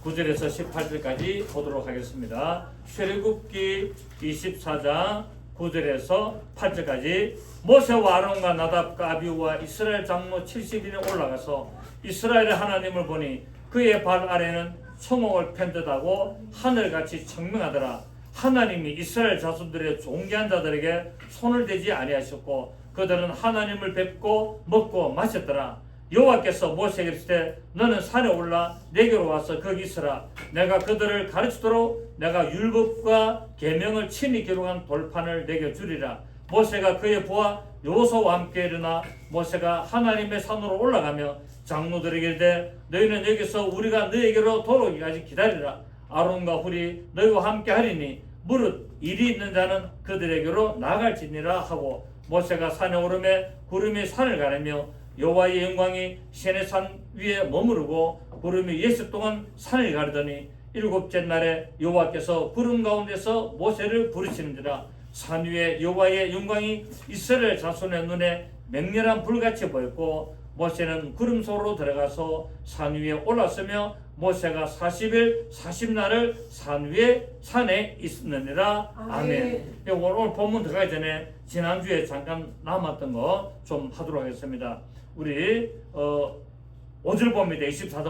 9절에서 18절까지 보도록 하겠습니다. 출애굽기 24장 9절에서 8절까지. 모세와 아론과 나답과 아비후와 이스라엘 장로 70인이 올라가서 이스라엘의 하나님을 보니 그의 발 아래는 초목을 편 듯하고 하늘같이 청명하더라. 하나님이 이스라엘 자손들의 존귀한 자들에게 손을 대지 아니하셨고 그들은 하나님을 뵙고 먹고 마셨더라. 여호와께서 모세에게 이르시되 너는 산에 올라 내게로 와서 거기 있으라. 내가 그들을 가르치도록 내가 율법과 계명을 친히 기록한 돌판을 내게 주리라. 모세가 그의 부하 여호수아와 함께 일어나 모세가 하나님의 산으로 올라가며 장로들에게 이르되 너희는 여기서 우리가 너희에게로 돌아오기까지 기다리라. 아론과 훌이 너희와 함께 하리니 무릇 일이 있는 자는 그들에게로 나갈지니라 하고 모세가 산에 오르매 구름이 산을 가르며 여호와의 영광이 시내산 위에 머무르고 구름이 예수 동안 산을 가르더니 일곱째 날에 여호와께서 구름 가운데서 모세를 부르시는지라. 산 위에 여호와의 영광이 이스라엘 자손의 눈에 맹렬한 불같이 보였고 모세는 구름 속으로 들어가서 산 위에 올랐으며 모세가 40일 40날을 산에 있었느니라. 아멘. 오늘 본문 들어가기 전에 지난주에 잠깐 남았던 거 좀 하도록 하겠습니다. 우리 5절 봅니다. 24장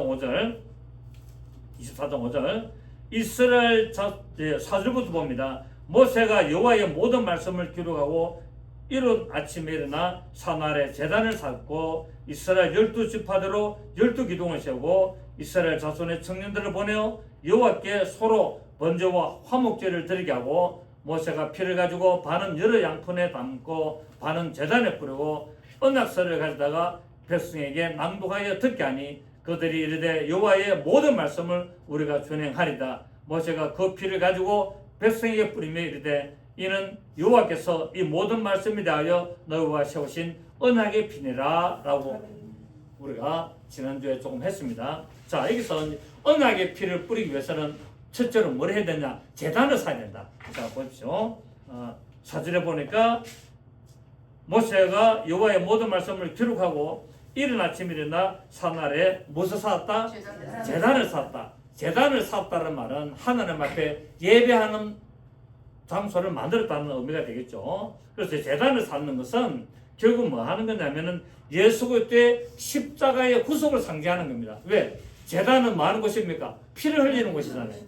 5절 이스라엘 4절부터 봅니다. 모세가 여호와의 모든 말씀을 기록하고 이른 아침에 일어나 산 아래 제단을 쌓고 이스라엘 12지파대로 12기둥을 세우고 이스라엘 자손의 청년들을 보내어 여호와께 소로 번제와 화목제를 드리게 하고 모세가 피를 가지고 반은 여러 양푼에 담고 반은 제단에 뿌리고 언약서를 가져다가 백성에게 낭독하여 듣게 하니 그들이 이르되 여호와의 모든 말씀을 우리가 준행하리다. 모세가 그 피를 가지고 백성에게 뿌리며 이르되 이는 여호와께서 이 모든 말씀에 대하여 너희와 세우신 언약의 피니라 라고 우리가 지난주에 조금 했습니다. 자, 여기서 언약의 피를 뿌리기 위해서는 첫째로 뭘 해야 되냐? 제단을 쌓아야 된다. 자, 보십시오. 4절에 보니까 모세가 여호와의 모든 말씀을 기록하고 이른 아침에 일어나 산 아래 무엇을 쌓았다? 제단을 쌓았다. 제단을 쌓았다는 말은 하나님 앞에 예배하는 장소를 만들었다는 의미가 되겠죠. 그래서 제단을 쌓는 것은 결국 뭐 하는 거냐면은 예수 그리스도의 십자가의 구속을 상징하는 겁니다. 왜? 제단은 뭐 하는 곳입니까? 피를 흘리는 곳이잖아요.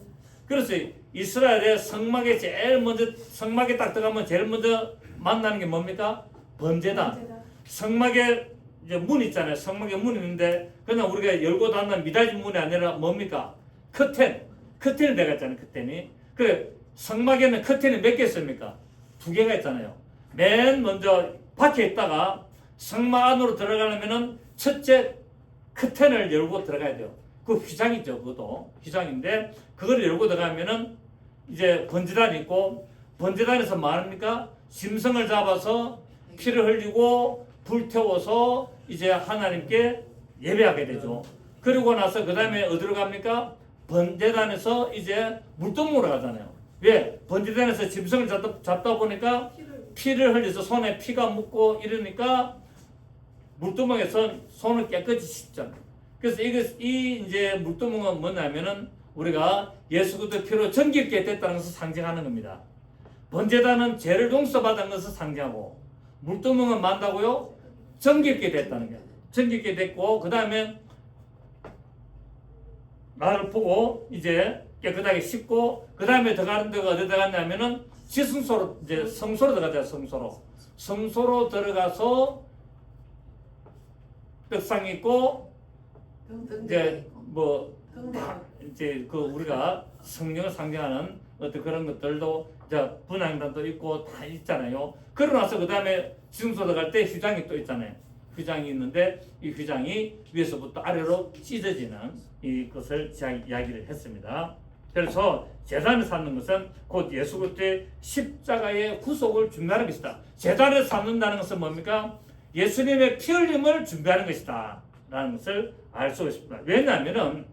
그래서 이스라엘의 성막에 제일 먼저 성막에 딱 들어가면 제일 먼저 만나는 게 뭡니까? 번제단. 성막에 이제 문 있잖아요. 성막에 문이 있는데 그냥 우리가 열고 닫는 미닫이 문이 아니라 뭡니까? 커튼이 들어갔잖아요. 커튼이. 그래 성막에는 커튼이 몇 개 있습니까? 2개가 있잖아요. 맨 먼저 밖에 있다가 성막 안으로 들어가려면은 첫째 커튼을 열고 들어가야 돼요. 그 휘장이죠. 그것도 휘장인데 그걸 열고 들어가면은 이제 번제단이 있고 번제단에서 뭐 합니까? 짐승을 잡아서 피를 흘리고 불태워서 이제 하나님께 예배하게 되죠. 그리고 나서 그 다음에 어디로 갑니까? 번제단에서 이제 물동무로 가잖아요. 왜? 번제단에서 짐승을 잡다 보니까 피를 흘려서 손에 피가 묻고 이러니까 물두멍에서 손을 깨끗이 씻잖아요. 그래서 이 이제 물두멍은 뭐냐면은 우리가 예수 그리스도의 피로 정결케 됐다는 것을 상징하는 겁니다. 번제단은 죄를 용서받은 것을 상징하고 물두멍은 만다고요? 정결케 됐다는 거예요. 정결케 됐고 그 다음에 나를 보고 이제 깨끗하게 씻고 그 다음에 들어가는 데가 어디 들어갔냐면은 지성소로 이제 성소로 들어가죠. 성소로 들어가서 떡상 있고 이제 뭐 이제 그 우리가 성령을 상징하는 어떤 그런 것들도 이제 분향단도 있고 다 있잖아요. 그러고 나서 그 다음에 지성소 들어갈 때 휘장이 또 있잖아요. 휘장이 있는데 이 휘장이 위에서부터 아래로 찢어지는 이것을 이야기를 했습니다. 그래서 제단을 쌓는 것은 곧 예수 그리스도의 십자가의 구속을 준비하는 것이다. 제단을 쌓는다는 것은 뭡니까? 예수님의 피 흘림을 준비하는 것이다 라는 것을 알 수 있습니다. 왜냐하면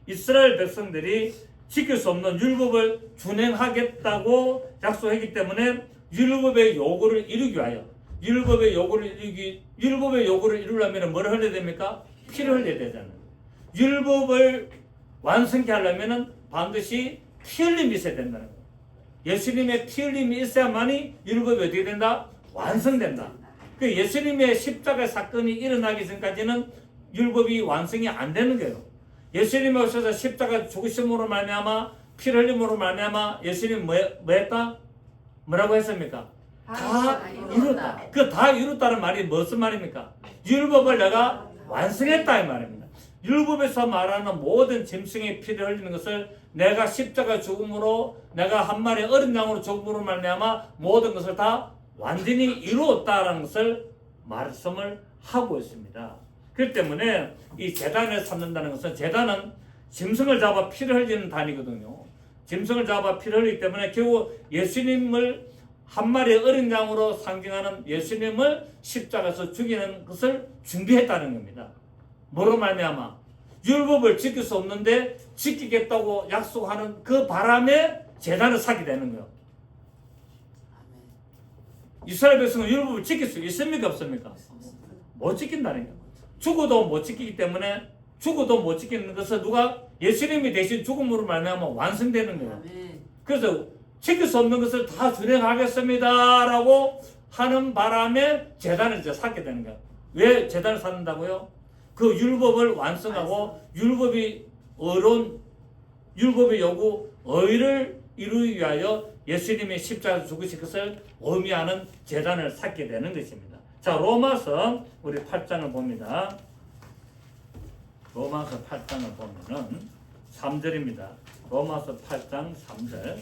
이스라엘 백성들이 지킬 수 없는 율법을 준행하겠다고 약속했기 때문에 율법의 요구를 이루기 위하여 율법의 요구를 이루려면 뭐를 흘려야 됩니까? 피를 흘려야 되잖아요. 율법을 완성케 하려면은 반드시 피 흘림이 있어야 된다는 거예요. 예수님의 피 흘림이 있어야만이 율법이 어떻게 된다? 완성된다. 그 예수님의 십자가 사건이 일어나기 전까지는 율법이 완성이 안 되는 거예요. 예수님이 오셔서 십자가 죽으심으로 말미암아 피를 흘림으로 말미암아 예수님 뭐 했다? 뭐라고 했습니까? 다 이뤘다. 그 다 이뤘다는 말이 무슨 말입니까? 율법을 내가 완성했다 이 말입니다. 율법에서 말하는 모든 짐승의 피를 흘리는 것을 내가 십자가 죽음으로 내가 한 마리 어린 양으로 죽음으로 말미암아 모든 것을 다 완전히 이루었다라는 것을 말씀을 하고 있습니다. 그렇기 때문에 이 제단을 삼는다는 것은 제단은 짐승을 잡아 피를 흘리는 단위거든요. 짐승을 잡아 피를 흘리기 때문에 결국 예수님을 한 마리의 어린 양으로 상징하는 예수님을 십자가에서 죽이는 것을 준비했다는 겁니다. 뭐로 말미암아? 율법을 지킬 수 없는데 지키겠다고 약속하는 그 바람에 제단을 사게 되는 거예요. 이스라엘 백성은 율법을 지킬 수 있습니까? 없습니까? 못 지킨다는 거예요. 죽어도 못 지키기 때문에 죽어도 못 지키는 것을 누가? 예수님이 대신 죽음으로 말미암아 완성되는 거예요. 그래서 지킬 수 없는 것을 다 준행하겠습니다 라고 하는 바람에 제단을 이제 쌓게 되는 거예요. 왜 제단을 쌓는다고요? 그 율법을 완성하고 율법이 어려운 율법의 요구 의를 이루기 위하여 예수님의 십자가에서 죽으신 것을 의미하는 제단을 쌓게 되는 것입니다. 자, 로마서 우리 8장을 봅니다. 로마서 8장을 보면은 3절입니다. 로마서 8장 3절.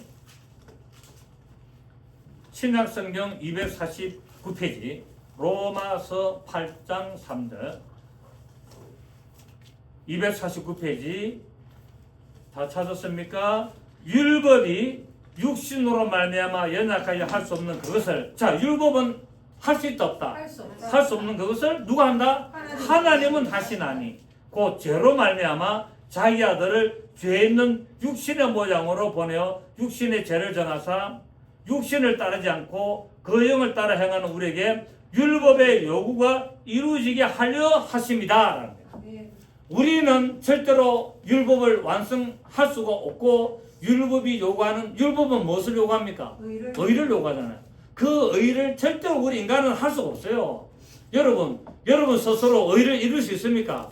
신약성경 249페이지 로마서 8장 3절 249페이지 다 찾았습니까? 율법이 육신으로 말미암아 연약하여 할 수 없는 그것을 자 율법은 할 수 있다 없다? 할 수 없는 그것을 누가 한다? 하나님은 하시나니 그 죄로 말미암아 자기 아들을 죄 있는 육신의 모양으로 보내어 육신의 죄를 정하사 육신을 따르지 않고 그 영을 따라 행하는 우리에게 율법의 요구가 이루어지게 하려 하십니다. 우리는 절대로 율법을 완성할 수가 없고 율법이 요구하는 율법은 무엇을 요구합니까? 의를 요구하잖아요. 그 의를 절대로 우리 인간은 할 수가 없어요. 여러분 스스로 의를 이룰 수 있습니까?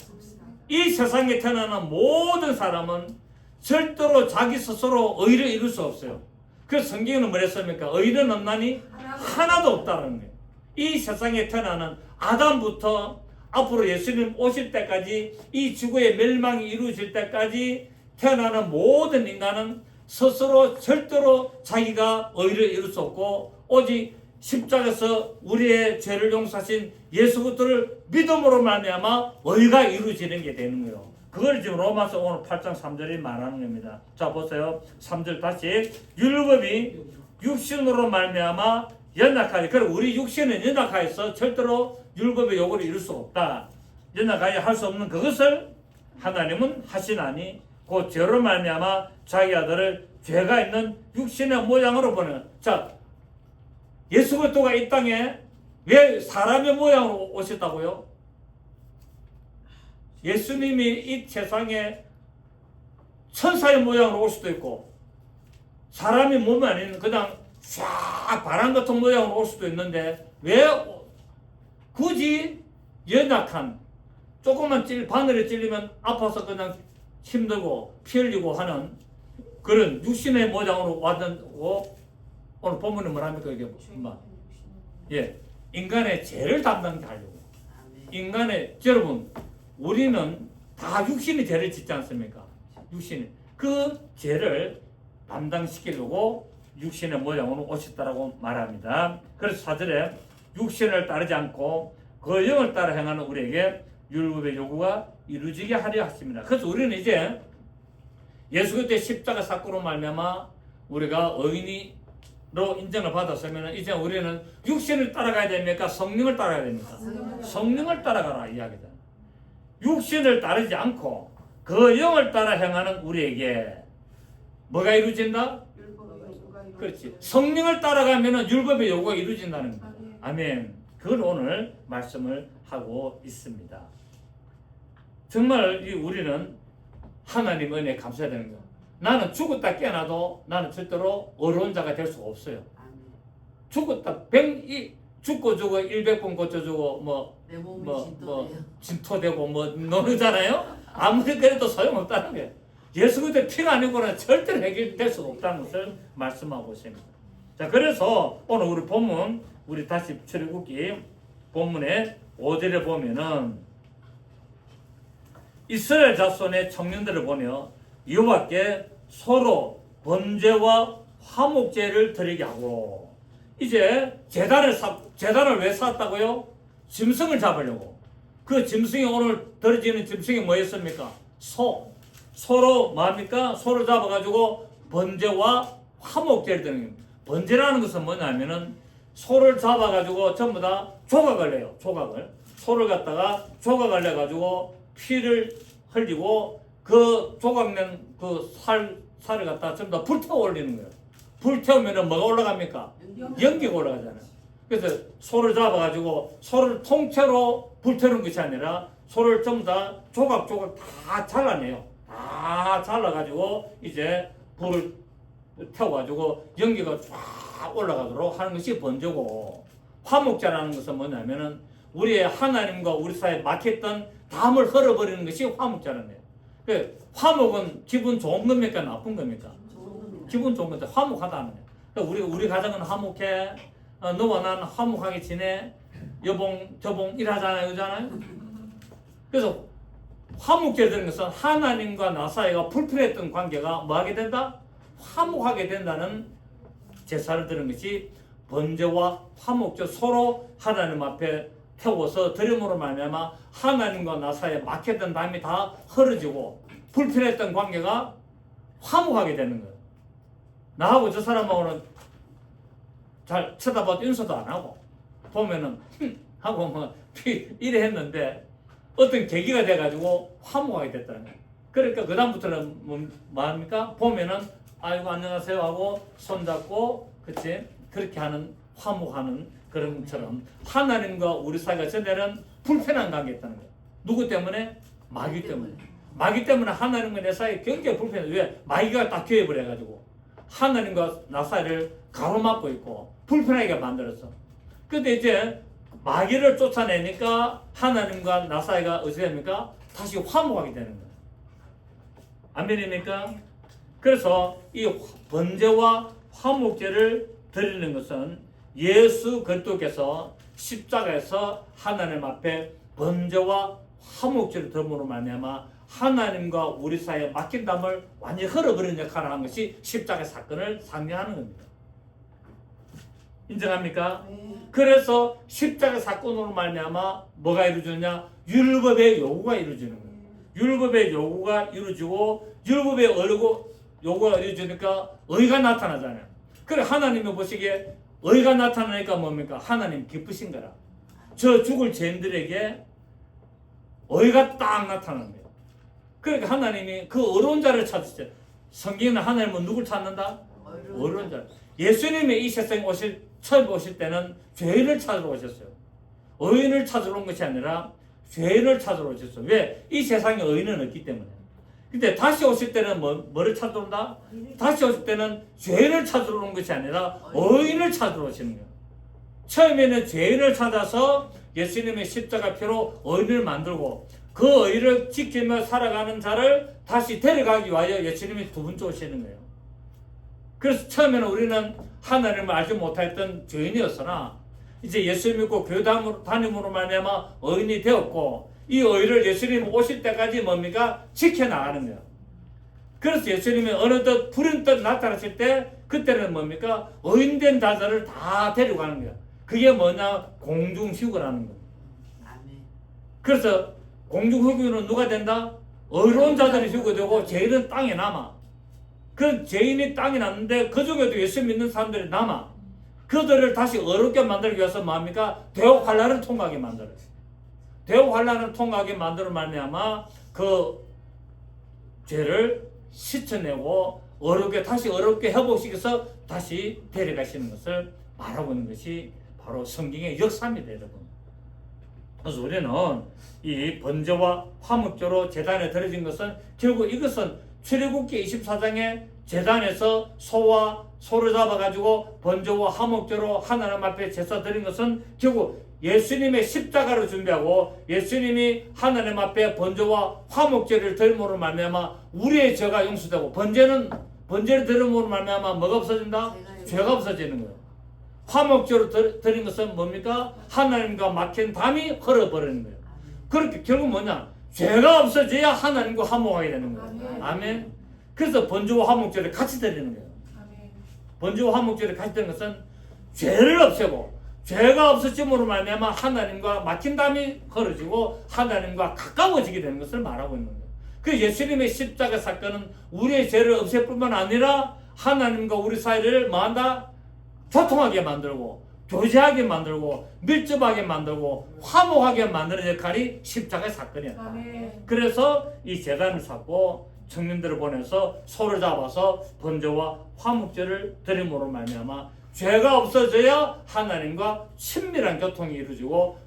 이 세상에 태어나는 모든 사람은 절대로 자기 스스로 의를 이룰 수 없어요. 그래서 성경은 뭐랬습니까? 의는 없나니 하나도 없다는 거예요. 이 세상에 태어나는 아담부터 앞으로 예수님 오실 때까지 이 지구의 멸망이 이루어질 때까지 태어나는 모든 인간은 스스로 절대로 자기가 의를 이룰 수 없고 오직 십자가에서 우리의 죄를 용서하신 예수 그리스도를 믿음으로 말미암아 의가 이루어지는 게 되는 거예요. 그걸 지금 로마서 오늘 8장 3절이 말하는 겁니다. 자 보세요. 3절 다시 율법이 육신으로 말미암아 연약하니 그럼 우리 육신은 연약하여서 절대로 율법의 요구를 이룰 수 없다. 연약하여 할 수 없는 그것을 하나님은 하시나니 그 죄로 말미암아 자기 아들을 죄가 있는 육신의 모양으로 보내는 자 예수 그리스도가 이 땅에 왜 사람의 모양으로 오셨다고요? 예수님이 이 세상에 천사의 모양으로 올 수도 있고 사람이 몸이 아닌 그냥 싹 바람 같은 모양으로 올 수도 있는데 왜 굳이 연약한 조금만 바늘에 찔리면 아파서 그냥 힘들고 피 흘리고 하는 그런 육신의 모양으로 왔고 오늘 본문은 뭐랍니까 이게 예 인간의 죄를 담당하려고 인간의 여러분 우리는 다 육신의 죄를 짓지 않습니까? 육신의 그 죄를 담당시키려고 육신의 모양으로 오셨다라고 말합니다. 그래서 4절에 육신을 따르지 않고 그 영을 따라 행하는 우리에게 율법의 요구가 이루어지게 하려 하십니다. 그래서 우리는 이제 예수 그리스도의 십자가 사건으로 말미암아 우리가 의인으로 인정을 받았으면 이제 우리는 육신을 따라가야 됩니까? 성령을 따라가야 됩니까? 성령을 따라가라 이야기다. 육신을 따르지 않고 그 영을 따라 행하는 우리에게 뭐가 이루어진다? 그렇지. 성령을 따라가면 율법의 요구가 이루어진다는 거예요. 아멘. 그걸 오늘 말씀을 하고 있습니다. 정말 우리는 하나님 은혜에 감사해야 되는 거야. 나는 죽었다 깨어나도 나는 절대로 어려운 자가 될 수가 없어요. 죽었다 죽고 100번 고쳐주고 내 몸이 진토예요. 진토되고 노르잖아요. 아무리 그래도 소용없다는 거예요. 예수 그리스도의 피가 아니고는 절대로 해결될 수가 없다는 것을 말씀하고 있습니다. 자, 그래서 오늘 우리 본문, 우리 다시 출애굽기 본문의 5절에 보면은 이스라엘 자손의 청년들을 보며 여호와께 서로 번제와 화목제를 드리게 하고, 이제 제단을 왜 쌓았다고요? 짐승을 잡으려고. 그 짐승이 오늘 드려지는 짐승이 뭐였습니까? 소로 뭡니까? 소를 잡아가지고 번제와 화목제를 드리는 겁니다. 번제라는 것은 뭐냐면은 소를 잡아가지고 전부 다 조각을 내요. 소를 갖다가 조각을 내가지고 피를 흘리고 그 조각낸 그 살을 갖다가 전부 다 불태워 올리는 거예요. 불태우면은 뭐가 올라갑니까? 연기가 올라가잖아요. 그래서 소를 잡아가지고 소를 통째로 불태우는 것이 아니라 소를 전부 다 조각 다 잘라내요. 다 잘라가지고 이제 불을 태워가지고 연기가 쫙 올라가도록 하는 것이 번제고, 화목제라는 것은 뭐냐면은 우리의 하나님과 우리 사이에 막혔던 담을 흘려버리는 것이 화목제라는 거예요. 그 화목은 기분 좋은 겁니까 나쁜 겁니까? 기분 좋은 건데 화목하다는 거예요. 그러니까 우리 가정은 화목해. 너와 나는 화목하게 지내. 여봉 저봉 일하잖아요, 그러잖아요. 그래서 화목제 되는 것은 하나님과 나 사이가 불편했던 관계가 뭐하게 된다? 화목하게 된다는 제사를 드리는 것이 번제와 화목제, 서로 하나님 앞에 태워서 드림으로 말미암아 하나님과 나 사이에 막혔던 담이 다 흐려지고 불편했던 관계가 화목하게 되는 거예요. 나하고 저 사람하고는 잘 쳐다봐도 인사도 안 하고 보면은 하고 이래 했는데 어떤 계기가 돼가지고 화목하게 됐다는 거예요. 그러니까 그 다음부터는 뭐합니까? 보면은 아이고 안녕하세요 하고 손잡고 그치? 그렇게 하는 화목하는 그런 것처럼 하나님과 우리 사이가 전에는 불편한 관계였다는 거예요. 누구 때문에? 마귀 때문에. 마귀 때문에 하나님과 내 사이 굉장히 불편해요. 왜? 마귀가 딱 개입을 해가지고 하나님과 나 사이를 가로막고 있고 불편하게 만들었어. 근데 이제 마귀를 쫓아내니까 하나님과 나 사이가 어떻게 됩니까? 다시 화목하게 되는 거예요. 아멘입니까? 그래서 이 번제와 화목제를 드리는 것은 예수 그리스도께서 십자가에서 하나님 앞에 번제와 화목제를 드림으로 말미암아 하나님과 우리 사이에 막힌 담을 완전히 흘려버리는 역할을 한 것이 십자가 사건을 상징하는 겁니다. 인정합니까? 그래서 십자가 사건으로 말미암아 뭐가 이루어지느냐? 율법의 요구가 이루어지는 거예요. 율법의 요구가 이루어지고 율법의 요구가 이루어지니까 의가 나타나잖아요. 그래 하나님이 보시기에 의가 나타나니까 뭡니까? 하나님 기쁘신 거라. 저 죽을 죄인들에게 의가 딱 나타나는 거예요. 그러니까 하나님이 그 어려운 자를 찾으세요. 성경에는 하나님은 누굴 찾는다? 어려운 자. 예수님이 이 세상에 처음 오실 때는 죄인을 찾으러 오셨어요. 의인을 찾으러 온 것이 아니라 죄인을 찾으러 오셨어요. 왜? 이 세상에 의인은 없기 때문에. 근데 다시 오실 때는 뭐를 찾으러 온다? 다시 오실 때는 죄인을 찾으러 온 것이 아니라 의인을 찾으러 오시는 거예요. 처음에는 죄인을 찾아서 예수님의 십자가 피로 의인을 만들고 그 의를 지키며 살아가는 자를 다시 데려가기 위하여 예수님이 두 번째 오시는 거예요. 그래서 처음에는 우리는 하나님을 알지 못했던 죄인이었으나 이제 예수 믿고 교회 다님으로 말미암아 의인이 되었고 이 의를 예수님 오실 때까지 뭡니까? 지켜나가는 거예요. 그래서 예수님이 어느덧 불현듯 나타나실 때 그때는 뭡니까? 의인된 자들을 다 데리고 가는 거예요. 그게 뭐냐? 공중휴거라는 거예요. 그래서 공중휴거는 누가 된다? 의로운 자들이 휴거되고 죄인은 땅에 남아. 그 죄인이 땅에 남는데 그 중에도 예수 믿는 사람들이 남아. 그들을 다시 어렵게 만들기 위해서 뭡니까? 대옥환란을 통과하게 만들어요. 대옥환란을 통과하게 만들어 말미암아 그 죄를 씻어내고 다시 어렵게 회복시켜서 다시 데려가시는 것을 말하고 있는 것이 바로 성경의 역사입니다, 여러분. 그래서 우리는 이 번제와 화목제로 제단에 드려진 것은 결국 이것은 출애굽기 24장에 제단에서 소를 잡아가지고 번제와 화목제로 하나님 앞에 제사 드린 것은 결국 예수님의 십자가를 준비하고 예수님이 하나님 앞에 번제와 화목제를 드림으로 말미암아 우리의 죄가 용서되고 번제를 드림으로 말미암아 뭐가 없어진다? 죄가 없어지는 거예요. 화목제로 드린 것은 뭡니까? 하나님과 막힌 담이 흘러버리는 거예요. 그렇게 결국 뭐냐? 죄가 없어져야 하나님과 화목하게 되는 거예요. 아멘. 그래서 번제와 화목제를 같이 드리는 거예요. 번제와 화목제를 같이 드리는 것은 죄를 없애고 죄가 없어짐으로 말미암아 하나님과 막힌 담이 흐려지고 하나님과 가까워지게 되는 것을 말하고 있는 거예요. 그 예수님의 십자가 사건은 우리의 죄를 없앨 뿐만 아니라 하나님과 우리 사이를 뭐한다? 소통하게 만들고 교제하게 만들고 밀접하게 만들고 화목하게 만드는 역할이 십자가의 사건이었다. 그래서 이 제단을 쌓고 청년들을 보내서 소를 잡아서 번제와 화목제를 드림으로 말미암아 죄가 없어져야 하나님과 친밀한 교통이 이루어지고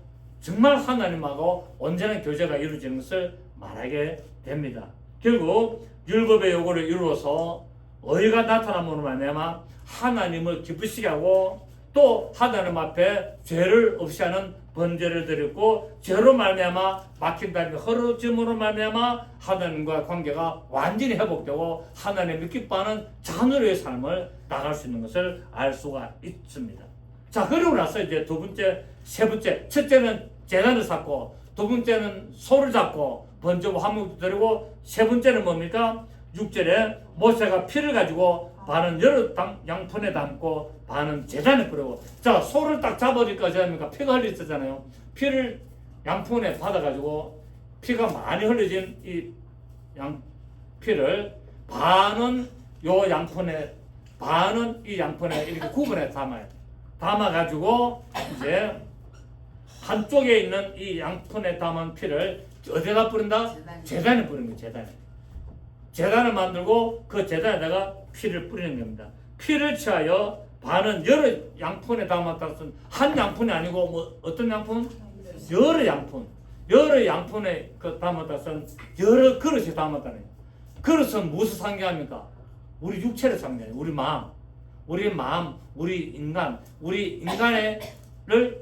정말 하나님하고 온전한 교제가 이루어지는 것을 말하게 됩니다. 결국 율법의 요구를 이루어서 의가 나타남으로 말미암아 하나님을 기쁘시게 하고 또 하나님 앞에 죄를 없이 하는 번제를 드렸고 죄로 말미암아 막힌 담이 흐려짐으로 말미암아 하나님과 관계가 완전히 회복되고 하나님을 기뻐하는 자녀의 삶을 나갈 수 있는 것을 알 수가 있습니다. 자, 그러고 나서 이제 두 번째, 세 번째, 첫째는 제단을 쌓고 두 번째는 소를 잡고 번제와 화목을 드리고 세 번째는 뭡니까? 6절에 모세가 피를 가지고 반은 여러 양푼에 담고 반은 제단에 뿌리고. 자, 소를 딱 잡아니까 어쩌합니까? 피가 흘렸잖아요. 피를 양푼에 받아가지고 피가 많이 흘려진 이 피를 반은 요 양푼에 반은 이 양푼에 이렇게 구분해 담아요. 담아가지고 이제 한쪽에 있는 이 양푼에 담은 피를 어디다 뿌린다? 제단에 뿌리는 거예요. 제단에. 제단을 만들고 그 제단에다가 피를 뿌리는 겁니다. 피를 취하여 반은 여러 양푼에 담았다. 한 양푼이 아니고 뭐 어떤 양푼? 여러 양푼. 여러 양푼에 담았다. 여러 그릇이 담았다는. 그릇은 무엇을 상징합니까? 우리 육체를 상징해요. 우리 마음, 우리 인간을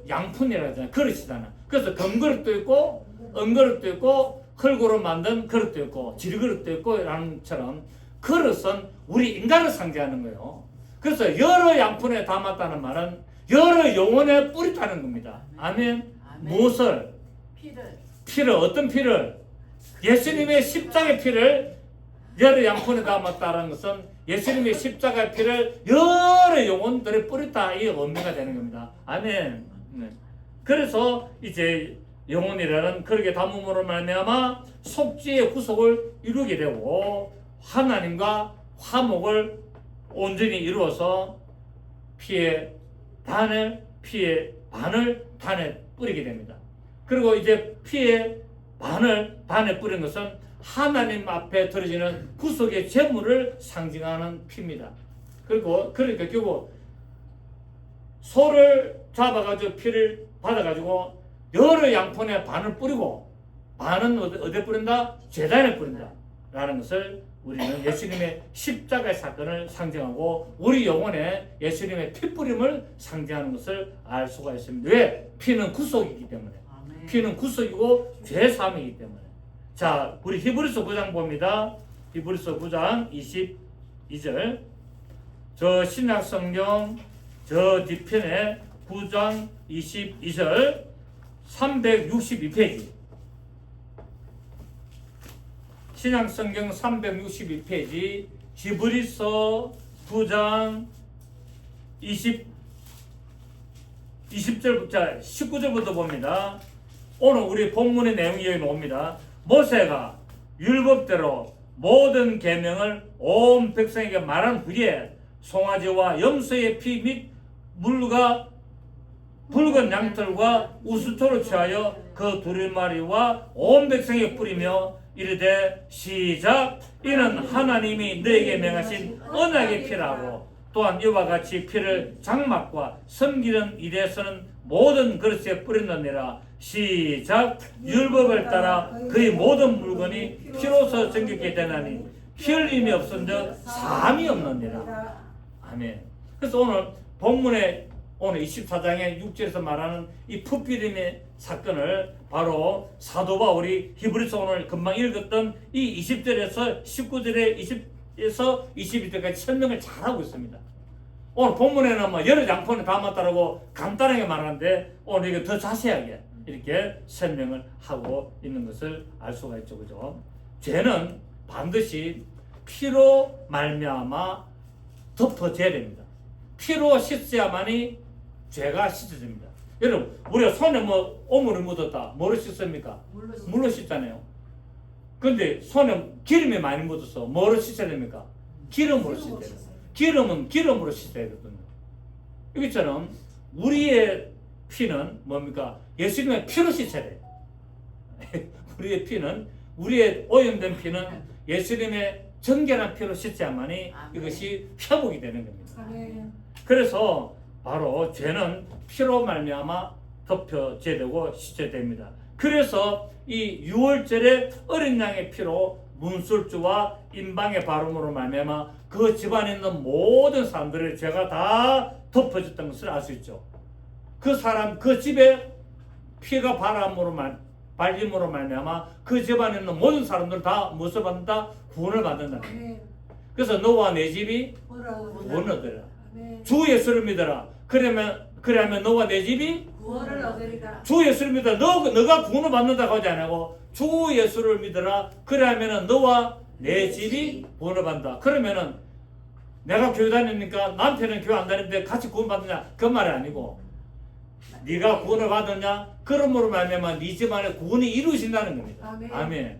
양푼이라고 하잖아요. 그릇이잖아. 그래서 금그릇도 있고 은그릇도 있고 흙으로 만든 그릇도 있고 질그릇도 있고 라는 것처럼 그릇은 우리 인간을 상징하는 거예요. 그래서 여러 양푼에 담았다는 말은 여러 영혼에 뿌렸다는 겁니다. 아멘. 무엇을? 피를. 어떤 피를? 예수님의 십자가의 피를 여러 양푼에 담았다는 것은 예수님의 십자가의 피를 여러 영혼들에 뿌렸다, 이 의미가 되는 겁니다. 아멘. 그래서 이제 영혼이라는 그렇게 담음으로 말미암아 속죄의 구속을 이루게 되고 하나님과 화목을 온전히 이루어서 피의 반을 단에 뿌리게 됩니다. 그리고 이제 피의 반을 단에 뿌린 것은 하나님 앞에 드려지는 구속의 제물을 상징하는 피입니다. 그리고 그러니까 결국 소를 잡아가지고 피를 받아가지고 여러 양푼에 반을 뿌리고 반은 어디에 뿌린다? 제단에 뿌린다 라는 것을 우리는 예수님의 십자가의 사건을 상징하고 우리 영혼에 예수님의 피 뿌림을 상징하는 것을 알 수가 있습니다. 왜? 피는 구속이기 때문에. 피는 구속이고 죄 사함이기 때문에. 자, 우리 히브리서 9장 봅니다. 히브리서 9장 22절. 저 신약 성경 저 뒤편에 9장 22절 362페이지. 신약 성경 362페이지 히브리서 9장 20절부터 19절부터 봅니다. 오늘 우리 본문의 내용이 여기 나옵니다. 모세가 율법대로 모든 계명을 온 백성에게 말한 후에 송아지와 염소의 피 및 물과 붉은 양털과 우수토를 취하여 그 두루마리와 온 백성에게 뿌리며 이르되 시작. 이는 하나님이 너에게 명하신 언약의 피라고 또한 이와 같이 피를 장막과 섬기는 일에서는 모든 그릇에 뿌렸느니라. 시작. 율법을 따라 그의 모든 물건이 피로서 정결케 되나니 피 흘림이 없은즉 사함이 없느니라. 아멘. 그래서 오늘 본문에 오늘 24장의 6절에서 말하는 이 풋비림의 사건을 바로 사도 바울이 히브리서 오늘 금방 읽었던 이 20절에서 19절에 20에서 22절까지 설명을 잘하고 있습니다. 오늘 본문에는 뭐 여러 장본에 담았다라고 간단하게 말하는데 오늘 이거 더 자세하게 이렇게 설명을 하고 있는 것을 알 수가 있죠. 그죠? 죄는 반드시 피로 말미암아 덮어져야 됩니다. 피로 씻어야만이 죄가 씻어집니다. 여러분, 우리가 손에 뭐 오물이 묻었다. 뭐로 씻습니까? 물로 씻잖아요. 근데 손에 기름이 많이 묻어서 뭐로 씻어야 됩니까? 기름으로 씻어야 돼요. 기름은 기름으로 씻어야 되거든요. 이것처럼 우리의 피는 뭡니까? 예수님의 피로 씻어야 돼요. 우리의 피는, 우리의 오염된 피는 예수님의 정결한 피로 씻어야만이 이것이 회복이 되는 겁니다. 그래서 바로 죄는 피로 말미암아 덮여져야 되고 씻어야 됩니다. 그래서 이 6월절에 어린 양의 피로 문술주와 인방의 바름으로 말미암아 그 집안에 있는 모든 사람들의 죄가 다 덮어졌던 것을 알 수 있죠. 그 사람, 그 집에 피가 발림으로 말미암아 그 집안에 있는 모든 사람들 다 무엇을 받는다? 구원을 받는다. 그래서 너와 내 집이 구원을 얻으리라. 주 예수를 믿어라. 그러면 너와 내 집이 구원을 얻으리라. 주 예수를 믿어라. 너가 구원을 받는다고 하지 않고 주 예수를 믿어라. 그러면 너와 내 집이 구원을 받는다. 그러면은 내가 교회 다니니까 남편은 교회 안 다니는데 같이 구원 받느냐? 그 말이 아니고 네가 구원을 받았냐? 그러므로 말미암아 네 집안에 구원이 이루어진다는 겁니다. 아멘.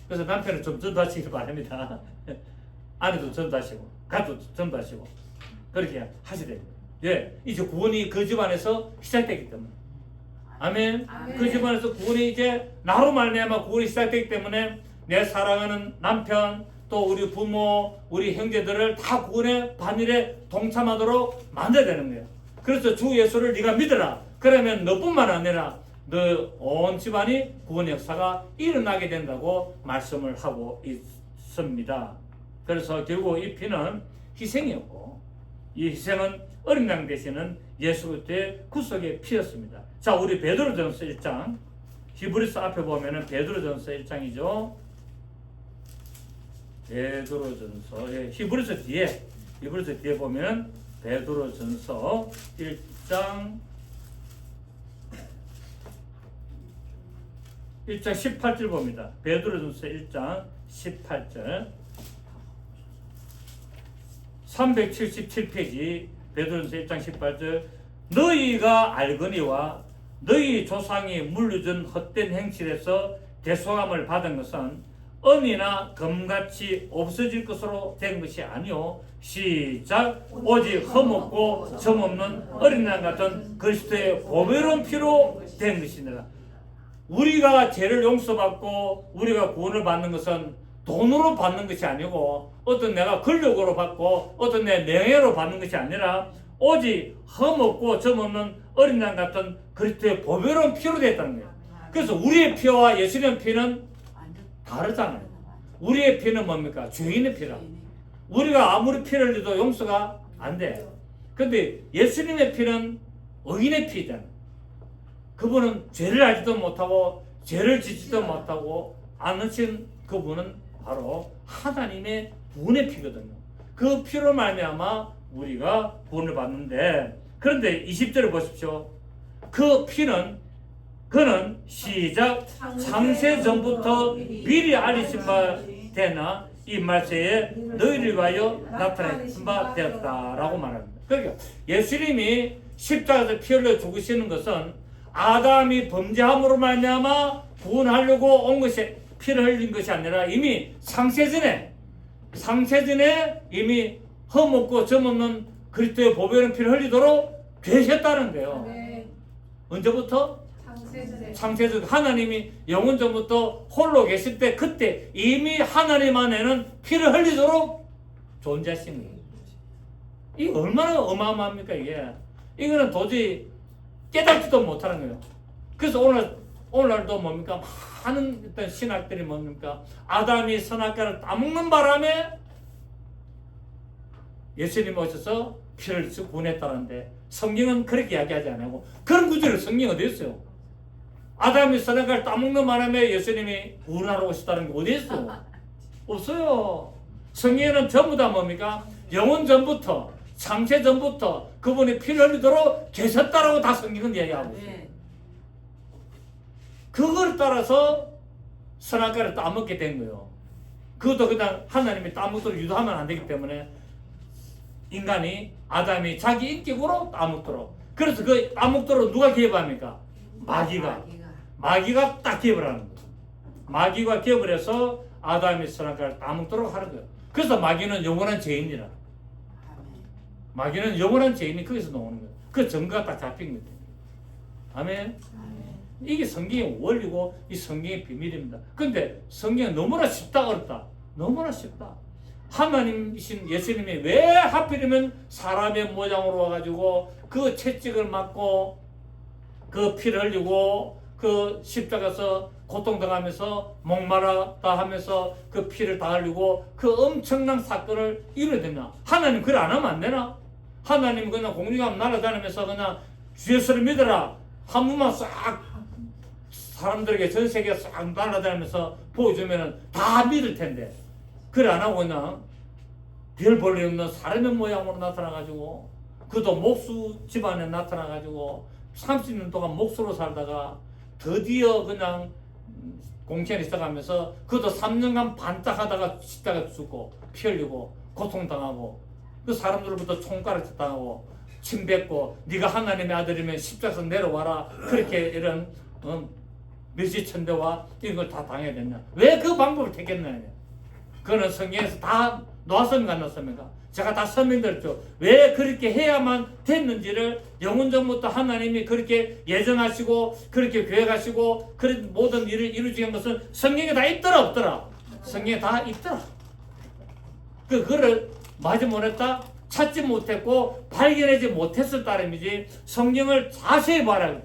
그래서 남편은 좀 전도하시기 바랍니다. 아내도 전도하시고 가족도 전도하시고 그렇게 하셔야 됩니다. 예, 이제 구원이 그 집안에서 시작되기 때문에. 아멘. 그 집안에서 구원이 이제 나로 말미암아 구원이 시작되기 때문에 내 사랑하는 남편 또 우리 부모 우리 형제들을 다 구원의 반일에 동참하도록 만들어야 되는 거예요. 그래서 주 예수를 네가 믿어라. 그러면 너뿐만 아니라 너 온 집안이 구원의 역사가 일어나게 된다고 말씀을 하고 있습니다. 그래서 결국 이 피는 희생이었고 이 희생은 어린 양 되시는 예수 그리스도의 구속의 피였습니다. 자, 우리 베드로전서 1장 히브리서 앞에 보면은 베드로전서 1장이죠. 베드로전서 히브리서 뒤에 보면 베드로전서 1장 18절 봅니다. 베드로전서 1장 18절 377페이지 베드로전서 1장 18절 너희가 알거니와 너희 조상이 물려준 헛된 행실에서 대속함을 받은 것은 은이나 금같이 없어질 것으로 된 것이 아니요 시작 오직 흠없고 점없는 어린 양 같은 그리스도의 보배로운 피로 된 것이니라. 우리가 죄를 용서받고 우리가 구원을 받는 것은 돈으로 받는 것이 아니고 어떤 내가 권력으로 받고 어떤 내 명예로 받는 것이 아니라 오직 흠없고 점없는 어린 양 같은 그리스도의 보배로운 피로 됐다는 거예요. 그래서 우리의 피와 예수님의 피는 다르잖아요. 우리의 피는 뭡니까? 죄인의 피라. 우리가 아무리 피를 흘려도 용서가 안 돼. 근데 예수님의 피는 의인의 피잖아요. 그분은 죄를 알지도 못하고 죄를 짓지도 못하고 안 하신 그분은 바로 하나님의 구원의 피거든요. 그 피로 말미암아 우리가 구원을 받는데, 그런데 20절을 보십시오. 그 피는 그는 시작 창세 전부터 미리 알리신 바 되나 이 말세에 너희를 위하여 나타낸 바 되었다라고 말합니다. 그러니까 예수님이 십자가에서 피 흘려 죽으시는 것은 아담이 범죄함으로 말미암아 구원하려고 온 것이 피를 흘린 것이 아니라 이미 창세전에 이미 흠없고 점없는 그리스도의 보배로운 피를 흘리도록 되셨다는 거예요. 네. 언제부터? 창세전 하나님이 영원 전부터 홀로 계실 때 그때 이미 하나님 안에는 피를 흘리도록 존재하신 거예요. 이게 얼마나 어마어마합니까 이게. 이거는 도저히 깨닫지도 못하는 거예요. 그래서 오늘도 뭡니까? 많은 어떤 신학들이 뭡니까? 아담이 선악과를 따먹는 바람에 예수님이 오셔서 피를 구원했다는데 성경은 그렇게 이야기하지 않고 그런 구절을 성경에 어디 있어요? 아담이 선악과를 따먹는 바람에 예수님이 구원하러 오셨다는 게 어디 있어요? 없어요. 성경에는 전부 다 뭡니까? 영원 전부터 창세 전부터 그분이 피를 흘리도록 계셨다라고 다 성경은 이야기하고 있어요. 그걸 따라서 선악과를 따먹게 된 거예요. 그것도 그냥 하나님이 따먹도록 유도하면 안 되기 때문에 인간이 아담이 자기 인격으로 따먹도록. 그래서 그 따먹도록 누가 개입합니까? 마귀가 딱 개입을 하는 거예요. 마귀가 개입을 해서 아담이 선악과를 따먹도록 하는 거예요. 그래서 마귀는 영원한 죄인이라. 마귀는 영원한 죄인이 거기서 나오는 거예요. 그 증거가 딱 잡힌 거예요. 아멘. 이게 성경의 원리고 이 성경의 비밀입니다. 근데 성경은 너무나 쉽다 어렵다. 너무나 쉽다. 하나님이신 예수님이 왜 하필이면 사람의 모양으로 와가지고 그 채찍을 맞고 그 피를 흘리고 그 십자가에서 고통당하면서 목마르다 하면서 그 피를 다 흘리고 그 엄청난 사건을 이뤄야 되나? 하나님 그래 안 하면 안 되나? 하나님 그냥 공중에 날아다니면서 그냥 주 예수를 믿어라 한 번만 싹 사람들에게 전 세계에 싹 날아다니면서 보여주면은 다 믿을 텐데 그래 안 하고 그냥 별 볼일 없는 사람의 모양으로 나타나가지고 그도 목수 집안에 나타나가지고 30년 동안 목수로 살다가 드디어 그냥 공천에 시작하면서 그도 3년간 반짝하다가 십자가 죽고 피 흘리고 고통당하고 그 사람들로부터 총가르쳐 당하고 침 뱉고 네가 하나님의 아들이면 십자가에서 내려와라 그렇게 이런 멸시천대와 이런 걸 다 당해야 됐냐? 왜 그 방법을 택했느냐? 그거는 성경에서 다 놓았습니까? 안 놓았습니까? 제가 다 설명드렸죠. 왜 그렇게 해야만 됐는지를 영원전부터 하나님이 그렇게 예정하시고 그렇게 계획하시고 그런 모든 일을 이루어지게 한 것은 성경에 다 있더라 없더라? 성경에 다 있더라. 그거를 마지 못했다? 찾지 못했고 발견하지 못했을 따름이지 성경을 자세히 봐라.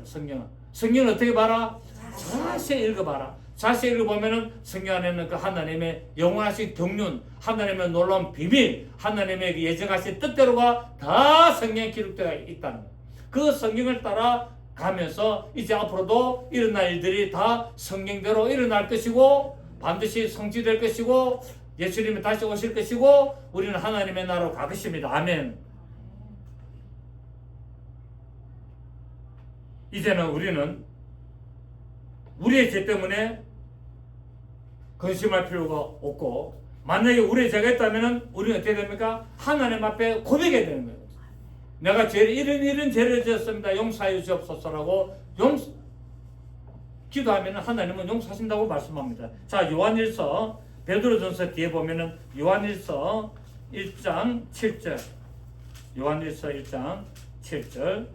성경을 어떻게 봐라? 자세히 읽어봐라. 자세히 읽어보면은 성경 안에는 그 하나님의 영원하신 경륜, 하나님의 놀라운 비밀, 하나님의 예정하신 뜻대로가 다 성경에 기록되어 있다는 거예요. 그 성경을 따라 가면서 이제 앞으로도 일어날 일들이 다 성경대로 일어날 것이고 반드시 성취될 것이고 예수님이 다시 오실 것이고 우리는 하나님의 나라로 갈 것입니다. 아멘. 이제는 우리는 우리의 죄 때문에 근심할 필요가 없고 만약에 우리의 죄가 있다면 우리는 어떻게 됩니까? 하나님 앞에 고백해야 되는 거예요. 내가 이런 죄를 지었습니다. 용서하여 주옵소서라고 기도하면 하나님은 용서하신다고 말씀합니다. 자, 요한일서 베드로전서 뒤에 보면은 요한일서 1장 7절 요한일서 1장 7절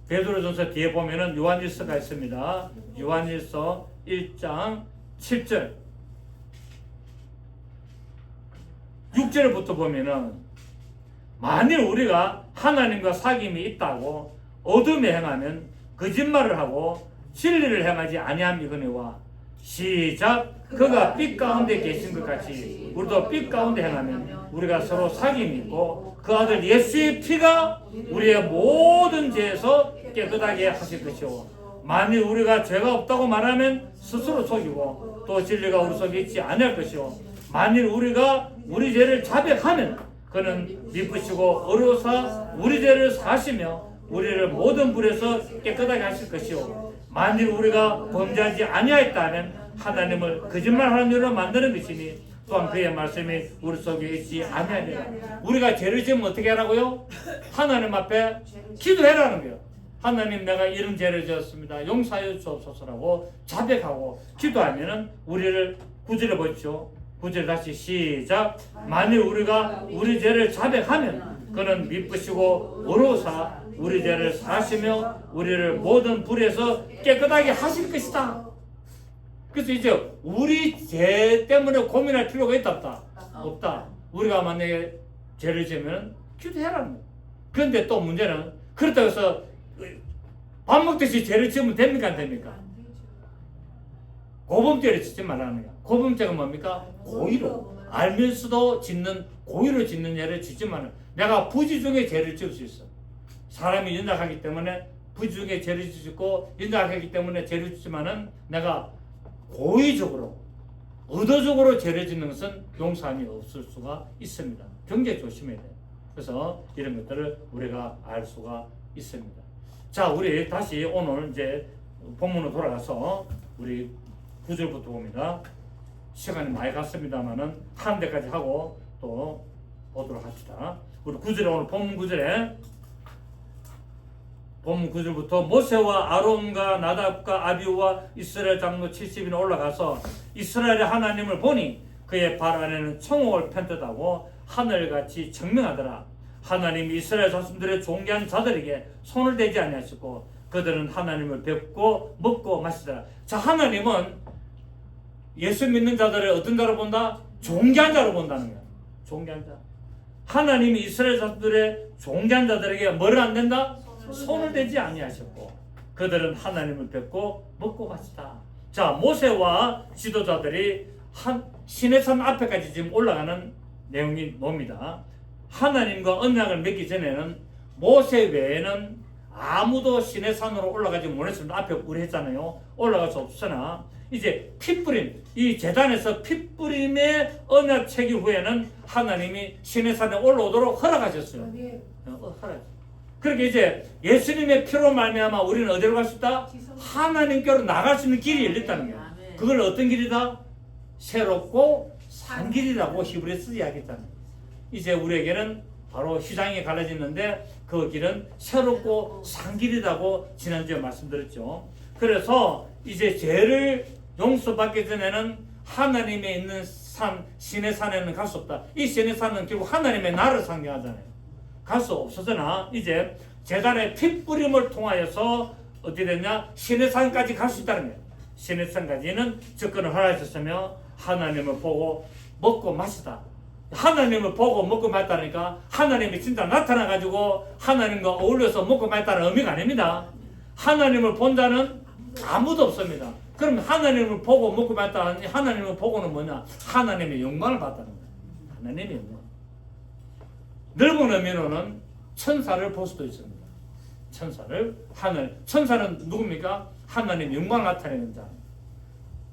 베드로전서 뒤에 보면은 요한일서가 있습니다. 요한일서 1장 7절 6절부터 보면은 만일 우리가 하나님과 사귐이 있다고 어둠에 행하면 거짓말을 하고 진리를 행하지 아니함이거니와 시작 그가 빛 가운데 계신 것 같이 우리도 빛 가운데 행하면 우리가 서로 사귐이 있고 그 아들 예수의 피가 우리의 모든 죄에서 깨끗하게 하실 것이오. 만일 우리가 죄가 없다고 말하면 스스로 속이고 또 진리가 우리 속에 있지 않을 것이오. 만일 우리가 우리 죄를 자백하면 그는 미쁘시고 어려우사 우리 죄를 사시며 우리를 모든 불에서 깨끗하게 하실 것이오. 만일 우리가 범죄하지 아니하였다면 하나님을 거짓말하는 일로 만드는 것이니 또한 그의 말씀이 우리 속에 있지 아니하니라. 우리가 죄를 지으면 어떻게 하라고요? 하나님 앞에 기도해라는 거예요. 하나님 내가 이런 죄를 지었습니다. 용서하여 주옵소서라고 자백하고 기도하면은 우리를 구절해 보십시오. 구절 다시 시작. 만일 우리가 우리 죄를 자백하면 그는 미쁘시고 어로사 우리 죄를 사시며 우리를 모든 불에서 깨끗하게 하실 것이다. 그래서 이제 우리 죄 때문에 고민할 필요가 있다 없다? 없다. 우리가 만약에 죄를 지으면 기도해라는 거예요. 그런데 또 문제는 그렇다고 해서 밥 먹듯이 죄를 지으면 됩니까 안 됩니까? 고범죄를 짓지 말라는 거야. 고범죄가 뭡니까? 고의로 알면서도 짓는 고의로 짓는 죄를 짓지 말라. 내가 부지 중에 죄를 지을 수 있어. 사람이 연약하기 때문에 부지 중에 죄를 짓고 연약하기 때문에 죄를 짓지만은 내가 고의적으로 의도적으로 죄를 짓는 것은 용서함이 없을 수가 있습니다. 굉장히 조심해야 돼요. 그래서 이런 것들을 우리가 알 수가 있습니다. 자, 우리 다시 오늘 이제 본문으로 돌아가서 우리 9절부터 봅니다. 시간이 많이 갔습니다만은 한 대까지 하고 또 보도록 합시다. 우리 9절에 오늘 본문 9절부터 모세와 아론과 나답과 아비우와 이스라엘 장로 70인이 올라가서 이스라엘의 하나님을 보니 그의 발 안에는 청옥을 편뜻하고 하늘같이 청명하더라. 하나님이 이스라엘 자손들의 존귀한 자들에게 손을 대지 아니하시고 그들은 하나님을 뵙고 먹고 마시더라. 자, 하나님은 예수 믿는 자들을 어떤 자로 본다? 존귀한 자로 본다는 거야. 존귀한 자. 하나님이 이스라엘 자손들의 존귀한 자들에게 뭐를 안 된다? 손을 대지 아니하셨고 그들은 하나님을 뵙고 먹고 마시다. 자, 모세와 지도자들이 시내산 앞에까지 지금 올라가는 내용이 뭡니다. 하나님과 언약을 맺기 전에는 모세 외에는 아무도 시내산으로 올라가지 못했습니다. 앞에 우리 했잖아요. 올라갈 수 없으나 이제 핏뿌림, 이 제단에서 핏뿌림의 언약 체결 후에는 하나님이 시내산에 올라오도록 허락하셨어요. 허락하셨어요. 그렇게 이제 예수님의 피로 말미암아 우리는 어디로 갈 수 있다? 하나님께로 나갈 수 있는 길이 열렸다는 거예요. 그걸 어떤 길이다? 새롭고 산 길이라고 히브리서 이야기했다는 거예요. 이제 우리에게는 바로 휘장이 갈라지는데 그 길은 새롭고 산 길이라고 지난주에 말씀드렸죠. 그래서 이제 죄를 용서받기 전에는 하나님의 있는 산, 신의 산에는 갈 수 없다. 이 신의 산은 결국 하나님의 나라를 상징하잖아요. 갈 수 없어서나 이제 제단의 핏뿌림을 통하여서 어떻게 됐냐? 신의 산까지 갈 수 있다는 거예요. 신의 산까지는 접근을 하라셨으며 하나님을 보고 먹고 마시다. 하나님을 보고 먹고 마시다니까 하나님이 진짜 나타나가지고 하나님과 어울려서 먹고 마시다는 의미가 아닙니다. 하나님을 본 자는 아무도 없습니다. 그럼 하나님을 보고 먹고 마시다. 하나님을 보고는 뭐냐? 하나님의 영광을 봤다는 거예요. 하나님의 영광. 넓은 의미로는 천사를 볼 수도 있습니다. 천사는 누굽니까? 하나님 영광을 나타내는 자.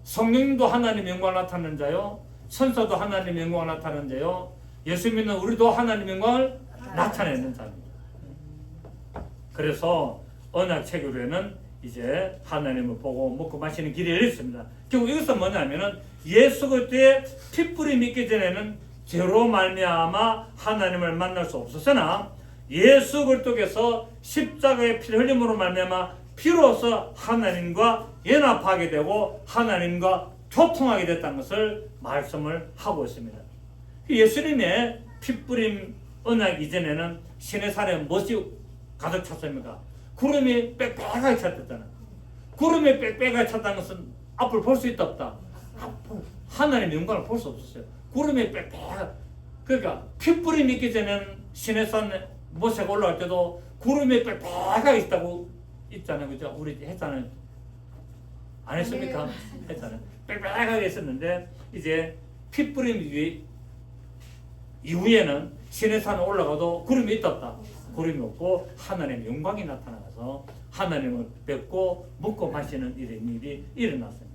성령님도 하나님 영광을 나타내는 자요. 천사도 하나님 영광을 나타내는 자요. 예수 믿는 우리도 하나님 영광을 나타내는 자입니다. 그래서 언약 체결에는 이제 하나님을 보고 먹고 마시는 길이 열렸습니다. 결국 이것은 뭐냐면은 예수 그리스도의 핏뿌림이 있기 전에는 죄로 말미암아 하나님을 만날 수 없었으나 예수 그리스도께서 십자가의 피 흘림으로 말미암아 피로서 하나님과 연합하게 되고 하나님과 교통하게 됐다는 것을 말씀을 하고 있습니다. 예수님의 핏뿌림 언약 이전에는 시내산에 무엇이 가득 찼습니까? 구름이 빽빽하게 찼잖아요. 구름이 빽빽하게 찼다는 것은 앞을 볼 수 있다 없다? 하나님의 영광을 볼 수 없었어요. 구름이 빽빽하게. 그러니까 핏뿌림이 있기 전에는 시내산 모세가 올라갈 때도 구름이 빽빽하게 있다고 있잖아요. 그죠? 우리 했잖아요. 안 했습니까? 했잖아요. 빽빽하게 있었는데 이제 핏뿌림 이후에는 시내산에 올라가도 구름이 있다 없다? 구름이 없고 하나님의 영광이 나타나서 하나님을 뵙고 먹고 마시는 이런 일이 일어났습니다.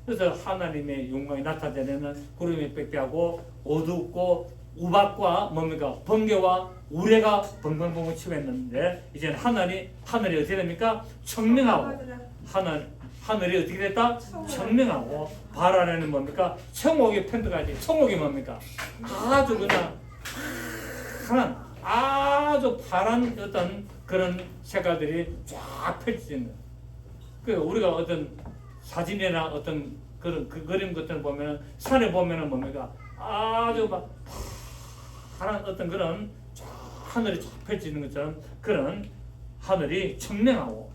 그래서 하나님의 영광이 나타내는 구름이 빽빽하고 어둡고 우박과 뭡니까? 번개와 우레가 벙벙벙 치고 있는데 이제는 하늘이 어떻게 됩니까? 청명하고 하늘이 어떻게 됐다? 청명하고 발 안에는 뭡니까? 청옥이 편득하지. 청옥이 뭡니까? 아주 그냥 아주 파란 어떤 그런 색깔들이 쫙 펼쳐지는 거예요. 그 우리가 어떤 사진이나 어떤 그런 그 그림 같은 거 보면은 산에 보면은 뭡니까? 아주 막 파란 어떤 그런 쫙 하늘이 쫙 펼쳐지는 것처럼 그런 하늘이 청명하고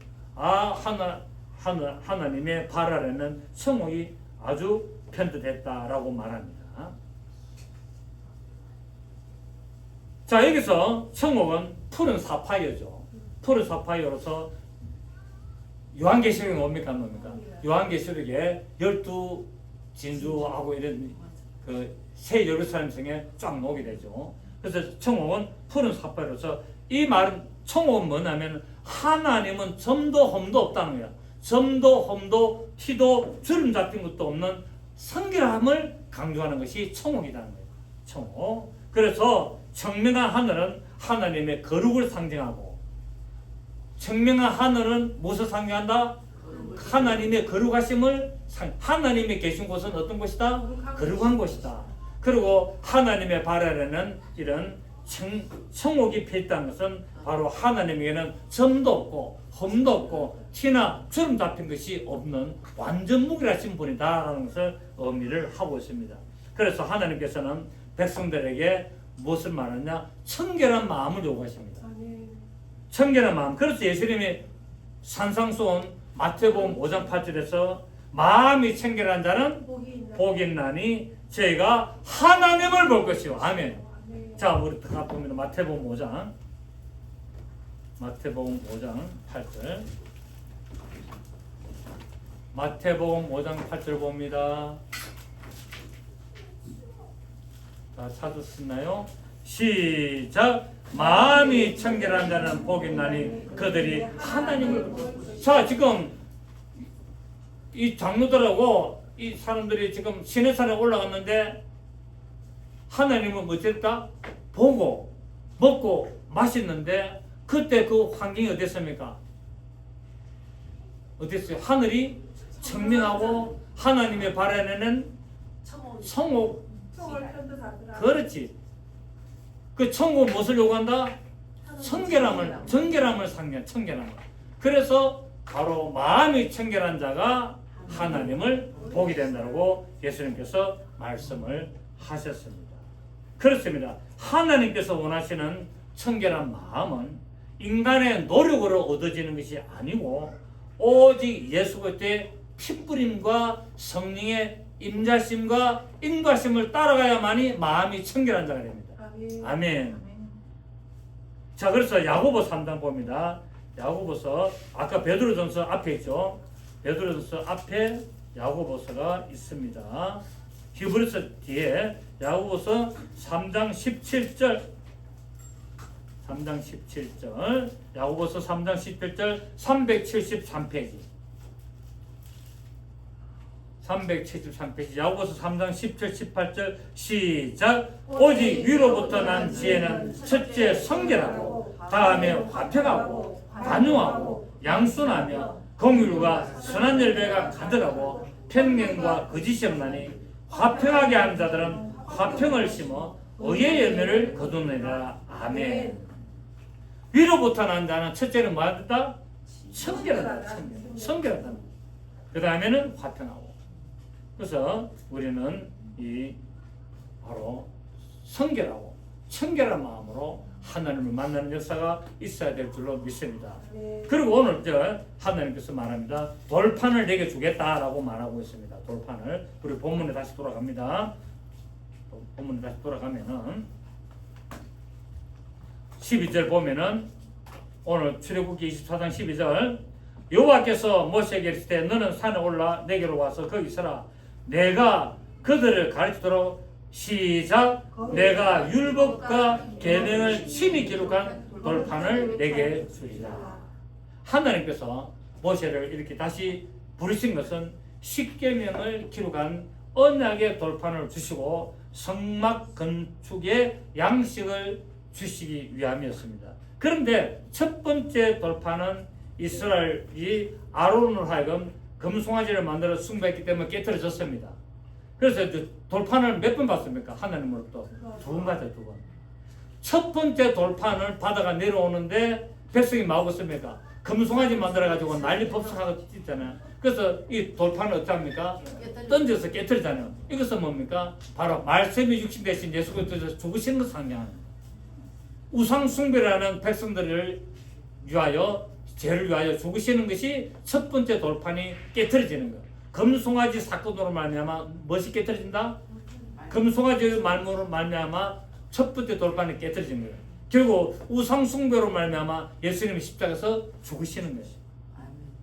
하나님의 발 아래는 청옥이 아주 편듯했다라고 말합니다. 자, 여기서 청옥은 푸른 사파이어죠. 푸른 사파이어로서 요한계시록이 뭡니까? 요한계시록에 12진주하고 이런 그 새 예루살렘 성에 쫙 녹이 되죠. 그래서 청옥은 푸른 삿발로서 이 말은 청옥은 뭐냐면 하나님은 점도 험도 없다는 거야. 점도 험도 티도 주름 잡힌 것도 없는 성결함을 강조하는 것이 청옥이라는 거예요. 청옥. 그래서 청명한 하늘은 하나님의 거룩을 상징하고, 청명한 하늘은 무엇을 상징한다? 하나님의 거룩하심을 하나님이 계신 곳은 어떤 곳이다? 거룩한 곳이다. 그리고 하나님의 발 아래는 이런 청옥이 펴 있다는 것은 바로 하나님에게는 점도 없고 험도 없고 티나 주름 잡힌 것이 없는 완전 무결하신 분이다라는 것을 의미를 하고 있습니다. 그래서 하나님께서는 백성들에게 무엇을 말하냐? 청결한 마음을 요구하십니다. 청결한 마음. 그래서 예수님이 산상수훈 마태복음 5장 8절에서 마음이 청결한 자는 복이 있나니 저희가 하나님을 볼 것이요. 아멘. 자, 우리 다 보면 마태복음 5장 8절. 마태복음 5장 8절 봅니다. 다 찾으셨나요? 시작. 마음이 청결한 자는 복이 있나니 그들이 하나님을. 자, 지금 이 장로들하고 이 사람들이 지금 시내산에 올라갔는데 하나님은 어쨌다? 보고 먹고 마셨는데 그때 그 환경이 어땠습니까? 어땠어요? 하늘이 청명하고 하나님의 발 안에는 청옥. 그렇지. 그 청옥은 무엇을 요구한다? 청결함을 상징한 청결함을. 그래서 바로 마음이 청결한 자가 하나님을 보게 된다고 예수님께서 말씀을 하셨습니다. 그렇습니다. 하나님께서 원하시는 청결한 마음은 인간의 노력으로 얻어지는 것이 아니고 오직 예수 그리스도의 피뿌림과 성령의 임자심과 인과심을 따라가야만이 마음이 청결한 자가 됩니다. 아멘. 자, 그래서 야고보 3장 봅니다. 야고보서 아까 베드로전서 앞에 있죠. 베드로전서 앞에 야고보서가 있습니다. 히브리서 뒤에 야고보서 3장 17절. 야고보서 3장 17절 373페이지. 373페이지. 야고보서 3장 17, 18절 시작. 오직 위로부터 난 지혜는 첫째 성결하고 다음에 화평하고 관용하고 양순하며 공의와 선한 열매가 가득하고 평명과 거짓이 없나니 화평하게 하는 자들은 화평을 심어 의의 열매를 거두느니라. 아멘. 위로부터 난 자는 첫째는 뭐하다? 청결하다. 청결하다. 그 다음에는 화평하고. 그래서 우리는 이 바로 성결하고 청결한 마음으로 하나님을 만나는 역사가 있어야 될 줄로 믿습니다. 그리고 오늘 하나님께서 말합니다. 돌판을 내게 주겠다라고 말하고 있습니다. 돌판을. 우리 본문에 다시 돌아갑니다. 본문에 다시 돌아가면은 12절 보면은 오늘 출애굽기 24장 12절 여호와께서 모세에게 이르시되 너는 산에 올라 내게로 와서 거기 서라. 내가 그들을 가르치도록 시작. 내가 율법과 계명을 친히 기록한 돌판을 내게 주리라. 하나님께서 모세를 이렇게 다시 부르신 것은 십계명을 기록한 언약의 돌판을 주시고 성막 건축의 양식을 주시기 위함이었습니다. 그런데 첫 번째 돌판은 이스라엘이 아론으로 하여금 금송아지를 만들어 숭배했기 때문에 깨트려졌습니다. 그래서 돌판을 몇 번 받습니까? 하나님으로부터 2번 받아요. 2번. 첫 번째 돌판을 받아가 내려오는데 백성이 마구습니까? 금송아지 만들어가지고 난리 법석하고 있잖아요. 그래서 이 돌판을 어떻게 합니까? 던져서 깨트리잖아요. 이것은 뭡니까? 바로 말씀이 육신 대신 예수 그리스도께서 죽으시는 것을 상징하는 우상 숭배라는 백성들을 위하여 죄를 위하여 죽으시는 것이 첫 번째 돌판이 깨트려지는 거예요. 금송아지 사건으로 말미암아 무엇이 깨트려진다? 금송아지 말모로 말미암아 첫 번째 돌판이 깨트려진 거예요. 결국 우상 숭배로 말미암아 예수님이 십자가에서 죽으시는 거예요.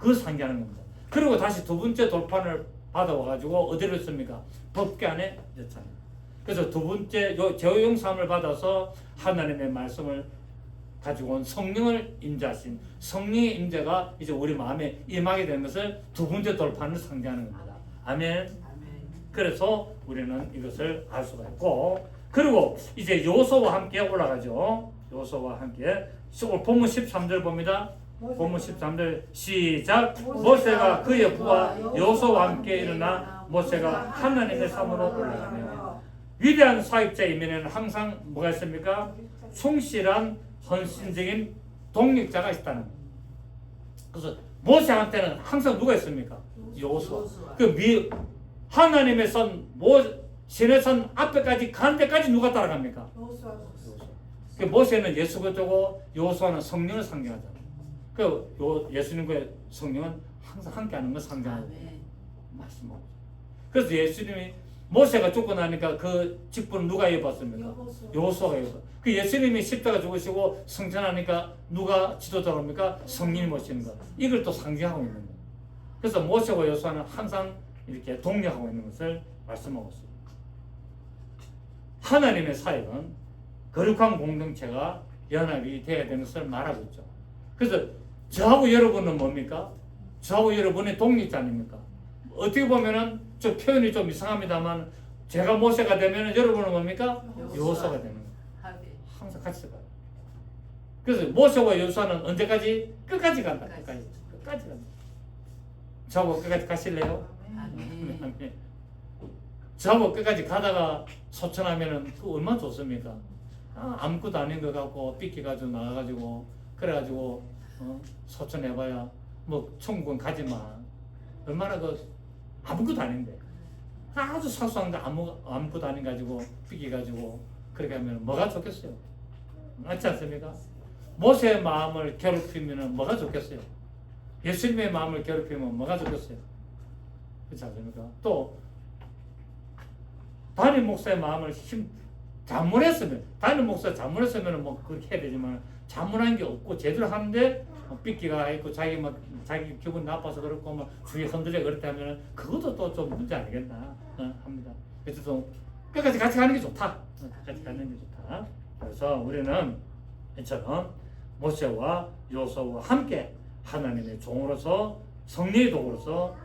그 상기하는 겁니다. 그리고 다시 두 번째 돌판을 받아와가지고 어디로 있습니까? 법궤 안에 있잖아요. 그래서 두 번째 죄용삼을 받아서 하나님의 말씀을 가지고 온 성령을 임재하신 성령의 임재가 이제 우리 마음에 임하게 되는 것을 두 번째 돌판을 상징하는 겁니다. 아멘. 그래서 우리는 이것을 알 수가 있고, 그리고 이제 요소와 함께 올라가죠. 요소와 함께 본문 13절 봅니다. 본문 13절 시작. 모세가 그의 부하 요소와 함께 일어나 모세가 하나님의 산으로 올라가며, 위대한 사역자 이면에는 항상 뭐가 있습니까? 충실한 헌신적인 동력자가 있다는 거예요. 그래서 모세한테는 항상 누가 있습니까? 요수아. 하나님의 선, 신의 선 앞에까지 간 데까지 누가 따라갑니까? 요수아. 모세는 예수 그리스도고 요수아는 성령을 상징하잖아요. 예수님과 성령은 항상 함께하는 걸 상징하고 말씀하고. 그래서 예수님이 모세가 죽고 나니까 그 직분을 누가 이어받습니까? 요수아가 이어받. 그 예수님이 십자가 죽으시고 승천하니까 누가 지도자입니까? 성령이 모시는 것. 이걸 또 상징하고 있는 거예요. 그래서 모세와 요수아는 항상 이렇게 동력하고 있는 것을 말씀하고 있습니다. 하나님의 사역은 거룩한 공동체가 연합이 되어야 되는 것을 말하고 있죠. 그래서 저하고 여러분은 뭡니까? 저하고 여러분의 동력자 아닙니까? 어떻게 보면은 좀 표현이 좀 이상합니다만, 제가 모세가 되면 여러분은 뭡니까? 요수아가 되는 거예요. 항상 같이 가요. 그래서 모세와 요수아는 언제까지? 끝까지 간다. 끝까지 간다. 저하고 끝까지 가실래요? 아멘. 저하고 끝까지 가다가 소천하면은 그 얼마나 좋습니까? 아무것도 아닌 것 같고 삐끼가지고 나가가지고 그래가지고 소천해봐야 뭐 천국은 가지마. 얼마나 아무것도 아닌데, 아주 사소한 거 아무것도 아닌 가지고 삐끼가지고 그렇게 하면 뭐가 좋겠어요? 맞지 않습니까? 모세의 마음을 괴롭히면 뭐가 좋겠어요? 예수님의 마음을 괴롭히면 뭐가 좋겠어요? 그렇지 않습니까? 또 담임 목사의 마음을 자문했으면, 담임 목사 자문했으면 뭐 그렇게 해야 되지만 자문한 게 없고 제대로 하는데 삐끼가 있고 자기 기분 나빠서 그렇고 막 주위에 흔들려 그렇다 하면 그것도 또 좀 문제 아니겠나 합니다. 그래서 좀 끝까지 같이 가는 게 좋다. 같이 가는 게 좋다. 그래서 우리는 이처럼 모세와 요소와 함께 하나님의 종으로서 성령의 도구로서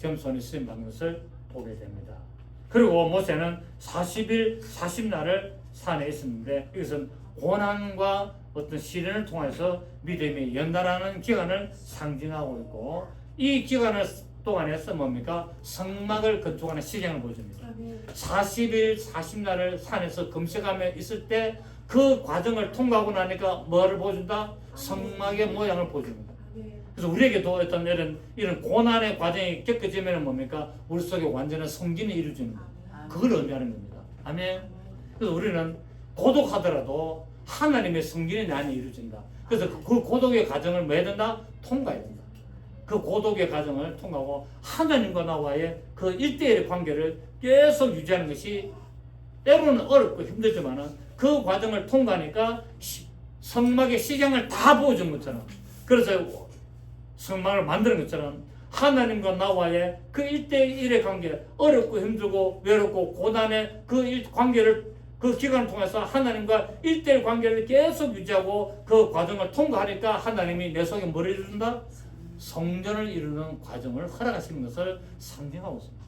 겸손히 쓰임 받는 것을 보게 됩니다. 그리고 모세는 40일 40날을 산에 있었는데, 이것은 고난과 어떤 시련을 통해서 믿음이 연단하는 기간을 상징하고 있고, 이 기간을 동안에서 뭡니까? 성막을 건축하는 시장을 보여줍니다. 40일 40날을 산에서 금식하며 있을 때 그 과정을 통과하고 나니까 뭐를 보여준다? 성막의 모양을 보여줍니다. 그래서 우리에게도 어떤 이런 고난의 과정이 겪어지면 뭡니까? 우리 속에 완전한 성진이 이루어지는 거예요. 그걸 의미하는 겁니다. 아멘. 그래서 우리는 고독하더라도 하나님의 성진이 내 안에 이루어진다. 그래서 그 고독의 과정을 뭐 해야 된다? 통과해야 된다. 그 고독의 과정을 통과하고 하나님과 나와의 그 1대1의 관계를 계속 유지하는 것이 때로는 어렵고 힘들지만은 그 과정을 통과하니까 성막의 시장을 다 보여준 것처럼, 그래서 성막을 만드는 것처럼 하나님과 나와의 그 1대1의 관계, 어렵고 힘들고 외롭고 고난의 그 관계를, 그 기간을 통해서 하나님과 1대1 관계를 계속 유지하고 그 과정을 통과하니까 하나님이 내 속에 뭐를 이룬다? 성전을 이루는 과정을 허락하시는 것을 상징하고 있습니다.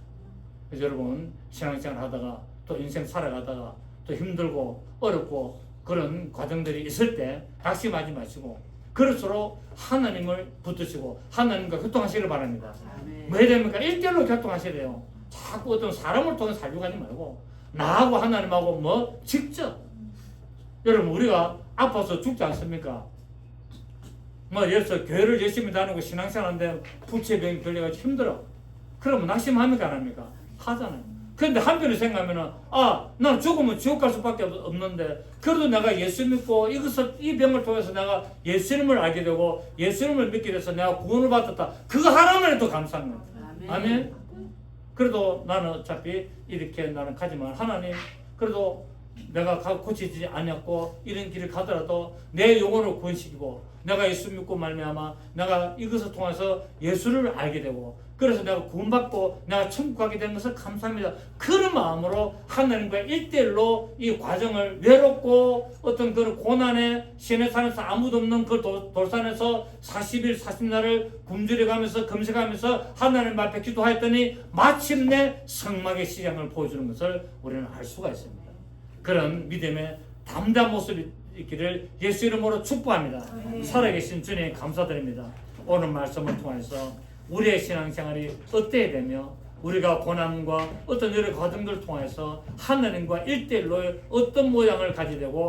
그래서 여러분 신앙생활 하다가 또 인생 살아가다가 또 힘들고 어렵고 그런 과정들이 있을 때 낙심하지 마시고, 그럴수록 하나님을 붙드시고 하나님과 교통하시기를 바랍니다. 뭐 해야 됩니까? 1대1로 교통하시래요. 자꾸 어떤 사람을 통해 살려고 하지 말고 나하고 하나님하고 뭐 직접. 여러분 우리가 아파서 죽지 않습니까? 뭐 예를 들어서 교회를 열심히 다니고 신앙생활하는데 부채병이 걸려가지고 힘들어. 그러면 낙심합니까 안 합니까? 하잖아요. 그런데 한편으로 생각하면은 난 죽으면 지옥 갈 수밖에 없는데 그래도 내가 예수 믿고 이 병을 통해서 내가 예수님을 알게 되고 예수님을 믿게 돼서 내가 구원을 받았다. 그거 하나만 해도 감사한 거예요. 아멘. 그래도 나는 어차피 이렇게 나는 가지만 하나님, 그래도 내가 고치지 않았고 이런 길을 가더라도 내 영혼을 구원시키고 내가 예수 믿고 말미암아 내가 이것을 통해서 예수를 알게 되고 그래서 내가 구원받고 내가 천국 가게 된 것을 감사합니다. 그런 마음으로 하나님과 1대1로 이 과정을 외롭고 어떤 그런 고난의 시내산에서 아무도 없는 그 돌산에서 40일 40날을 굶주려 가면서 금식하면서 하나님 앞에 기도하였더니 마침내 성막의 시장을 보여주는 것을 우리는 알 수가 있습니다. 그런 믿음의 담대한 모습이 있기를 예수 이름으로 축복합니다. 살아계신 주님 감사드립니다. 오늘 말씀을 통해서 우리의 신앙생활이 어때야 되며 우리가 고난과 어떤 여러 과정들을 통해서 하나님과 1대1로의 어떤 모양을 가지게 되고